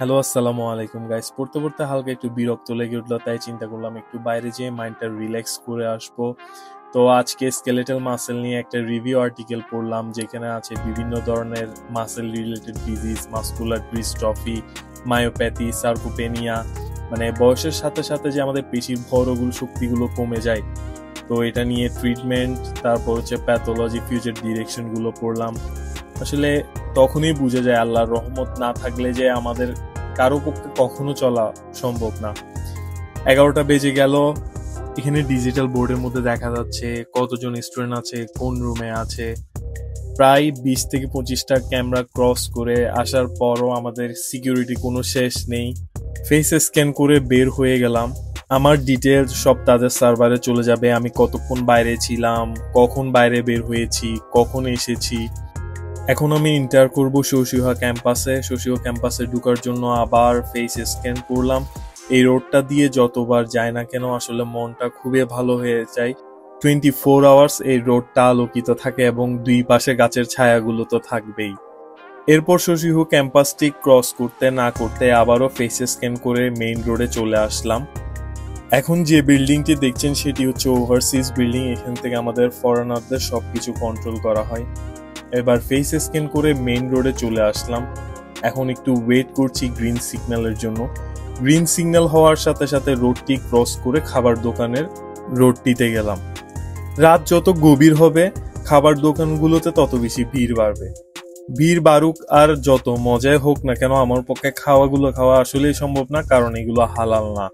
Hello, আসসালামু আলাইকুম guys. পড়তে পড়তে হালকা একটু বিরক্ত লেগে উঠলো, তাই চিন্তা করলাম একটু বাইরে যেয়ে মাইন্ডটা রিল্যাক্স করে আসবো। তো আজকে স্কেলেটাল মাসেল নিয়ে একটা রিভিউ আর্টিকেল পড়লাম, যেখানে আছে বিভিন্ন ধরনের muscle related disease, muscular dystrophy, myopathy, sarcopenia. মানে বয়সের সাথে সাথে যে আমাদের পেশির ভর ও শক্তিগুলো কমে যায়, তো এটা নিয়ে ট্রিটমেন্ট, তারপর হচ্ছে প্যাথোলজি, ফিউচার ডিরেকশন গুলো পড়লাম। আসলে তখনই বুঝে যায় আল্লাহর রহমত না থাকলে যে আমাদের কারো পক্ষে কখনো চলা সম্ভব না। 11টা বেজে গেল। এখানে ডিজিটাল বোর্ডের মধ্যে দেখা যাচ্ছে কতজন স্টুডেন্ট আছে, কোন রুমে আছে। প্রায় 20 থেকে 25টা ক্যামেরা ক্রস করে আসার পরও আমাদের সিকিউরিটি কোনো শেষ নেই। ফেস স্ক্যান করে বের হয়ে গেলাম। আমার ডিটেলস সব তাদের সার্ভারে চলে যাবে, আমি কতক্ষণ বাইরে ছিলাম, কখন বাইরে বের হয়েছি, কখন এসেছি। এখন আমি ইন্টার করব শশীহা ক্যাম্পাসে। শশীহা ক্যাম্পাসে ঢোকার জন্য আবার ফেস স্ক্যান করলাম। এই রোডটা দিয়ে যতবার যায় না কেন আসলে মনটা খুবই ভালো হয়ে যায়। 24 আওয়ার্স এই রোডটা আলোকিত থাকে এবং দুই পাশে গাছের ছায়াগুলো তো থাকবেই। এরপর শশীহা ক্যাম্পাসটি ক্রস করতে না করতে আবারও ফেস স্ক্যান করে মেইন রোডে চলে আসলাম। এখন যে বিল্ডিংটি দেখছেন সেটি হচ্ছে ওভারসিজ বিল্ডিং। এখান থেকে আমাদের ফরেনারদের সবকিছু কন্ট্রোল করা হয়। এবার ফেস স্ক্যান করে মেইন রোডে চলে আসলাম। এখন একটু ওয়েট করছি গ্রিন সিগন্যালের জন্য। গ্রিন সিগন্যাল হওয়ার সাথে সাথে রোডটি ক্রস করে খাবার দোকানের রোডটিতে গেলাম। রাত যত গভীর হবে খাবার দোকানগুলোতে তত বেশি ভিড় বাড়বে। ভিড় বাড়ুক আর যত মজাই হোক না কেন, আমার পক্ষে খাওয়াগুলো খাওয়া আসলেই সম্ভব না, কারণ এগুলো হালাল না।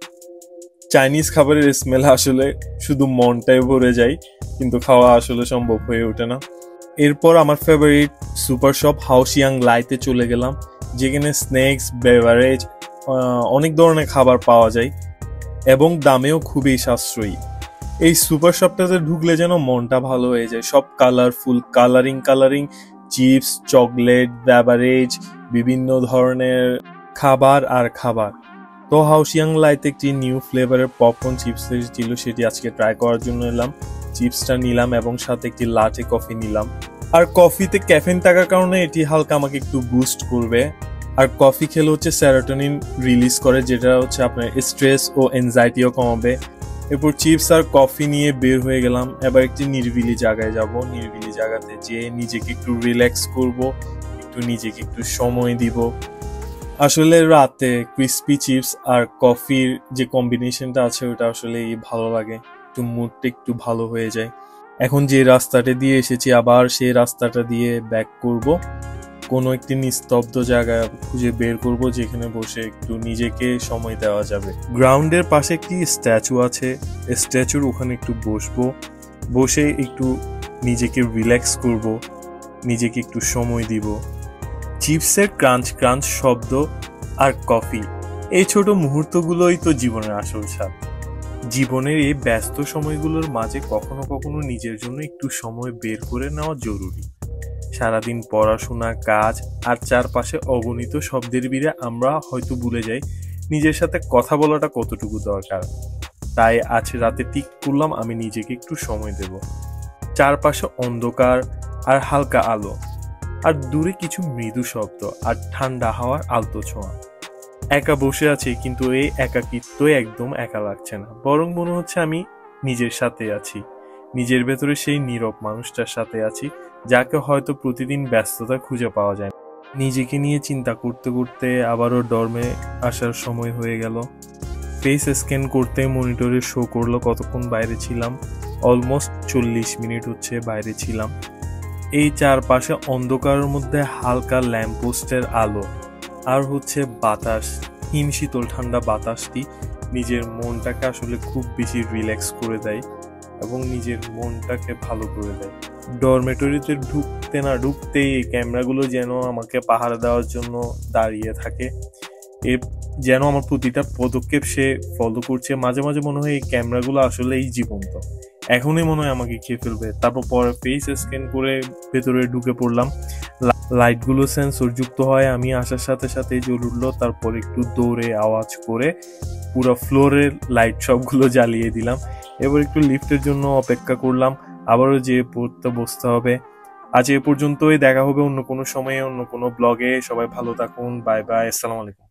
চাইনিজ খাবারের স্মেল আসলে শুধু মনটাই ভরে যায়, কিন্তু খাওয়া আসলে সম্ভব হয়ে ওঠে না। এরপর আমার ফেভারিট সুপার শপ হাওশিয়াং লাইতে চলে গেলাম, যেখানে স্ন্যাক্স, বেভারেজ, অনেক ধরনের খাবার পাওয়া যায় এবং দামেও খুবই সাশ্রয়ী। এই সুপার শপটাতে ঢুকলে যেন মনটা ভালো হয়ে যায়। সব colourful, colouring chips, chocolate, beverage, বিভিন্ন ধরনের খাবার আর খাবার। তো হাওশিয়াং লাইতে একটি নিউ ফ্লেভারের পপকর্ন চিপস ছিল, সেটি আজকে ট্রাই করার জন্য এলাম। চিপসটা নিলাম এবং সাথে একটি লাটে কফি নিলাম। আর কফিতে ক্যাফেইন থাকার কারণে এটি হালকা আমাকে একটু বুস্ট করবে। আর কফি খেলে হচ্ছে সেরোটোনিন রিলিজ করে, যেটা হচ্ছে আপনার স্ট্রেস ও এনজাইটিও কমাবে। এরপর চিপস আর কফি নিয়ে বের হয়ে গেলাম। এবার একটি নিরিবিলি জায়গায় যাব। নিরিবিলি জায়গাতে যেয়ে নিজেকে একটু রিল্যাক্স করব, একটু নিজেকে একটু সময় দিব। আসলে রাতে ক্রিস্পি চিপস আর কফির যে কম্বিনেশনটা আছে ওটা আসলেই ভালো লাগে, একটু মুডটা একটু ভালো হয়ে যায়। এখন যে রাস্তাটা দিয়ে এসেছি আবার সেই রাস্তাটা দিয়ে ব্যাক করব। কোনো একটি নিস্তব্ধ জায়গা খুঁজে বের করব, যেখানে বসে একটু নিজেকে সময় দেওয়া যাবে। গ্রাউন্ডের পাশে একটি স্ট্যাচু আছে, স্ট্যাচুর ওখানে একটু বসবো, বসে একটু নিজেকে রিল্যাক্স করব, নিজেকে একটু সময় দিব। চিপসের ক্রাঞ্চ শব্দ আর কফি, এই ছোট মুহূর্তগুলোই তো জীবনের আসল স্বাদ। জীবনের এই ব্যস্ত সময়গুলোর মাঝে কখনো কখনো নিজের জন্য একটু সময় বের করে নেওয়া জরুরি। সারাদিন পড়াশোনা, কাজ আর চারপাশে অগণিত শব্দের ভিড়ে আমরা হয়তো ভুলে যাই নিজের সাথে কথা বলাটা কতটুকু দরকার। তাই আজ রাতে ঠিক করলাম আমি নিজেকে একটু সময় দেব। চারপাশে অন্ধকার আর হালকা আলো, আর দূরে কিছু মৃদু শব্দ আর ঠান্ডা হাওয়ার আলতো ছোঁয়া। একা বসে আছি, কিন্তু এই একাকিত্ব একদম একা লাগছে না, বরং মনে হচ্ছে আমি নিজের সাথে আছি, নিজের ভেতরে সেই নীরব মানুষটার সাথে আছি, যাকে হয়তো প্রতিদিন ব্যস্ততা খুঁজে পাওয়া যায় না। নিজেকে নিয়ে চিন্তা করতে করতে আবারও ডর্মে আসার সময় হয়ে গেল। ফেস স্ক্যান করতে মনিটরে শো করলো কতক্ষণ বাইরে ছিলাম। অলমোস্ট 40 মিনিট হচ্ছে বাইরে ছিলাম। এই চারপাশে অন্ধকারের মধ্যে হালকা ল্যাম্পপোস্টের আলো আর হচ্ছে বাতাস, হিমশীতল ঠান্ডা বাতাসটি নিজের মনটাকে আসলে খুব বেশি রিল্যাক্স করে দেয় এবং নিজের মনটাকে ভালো করে দেয়। ডরমেটরিতে ঢুকতে না ঢুকতেই এই ক্যামেরাগুলো যেন আমাকে পাহারা দেওয়ার জন্য দাঁড়িয়ে থাকে। এ যেন আমার প্রতিটা পদক্ষেপ সে ফলো করছে। মাঝে মাঝে মনে হয় এই ক্যামেরাগুলো আসলেই জীবন্ত, এখনই মনে হয় আমাকে খেয়ে ফেলবে। তারপর পরে ফেস স্ক্যান করে ভেতরে ঢুকে পড়লাম। লাইটগুলো সেন্সর যুক্ত হয়, আমি আসার সাথে সাথে জ্বলে উঠলো। তারপর একটু দৌড়ে আওয়াজ করে পুরো ফ্লোরের লাইট সবগুলো জ্বালিয়ে দিলাম। এবার একটু লিফটের জন্য অপেক্ষা করলাম, আবারও যে পড়তে বসতে হবে। আজ এ পর্যন্তই, দেখা হবে অন্য কোনো সময়ে অন্য কোনো ব্লগে। সবাই ভালো থাকুন, বাই বাই, আসসালামু আলাইকুম।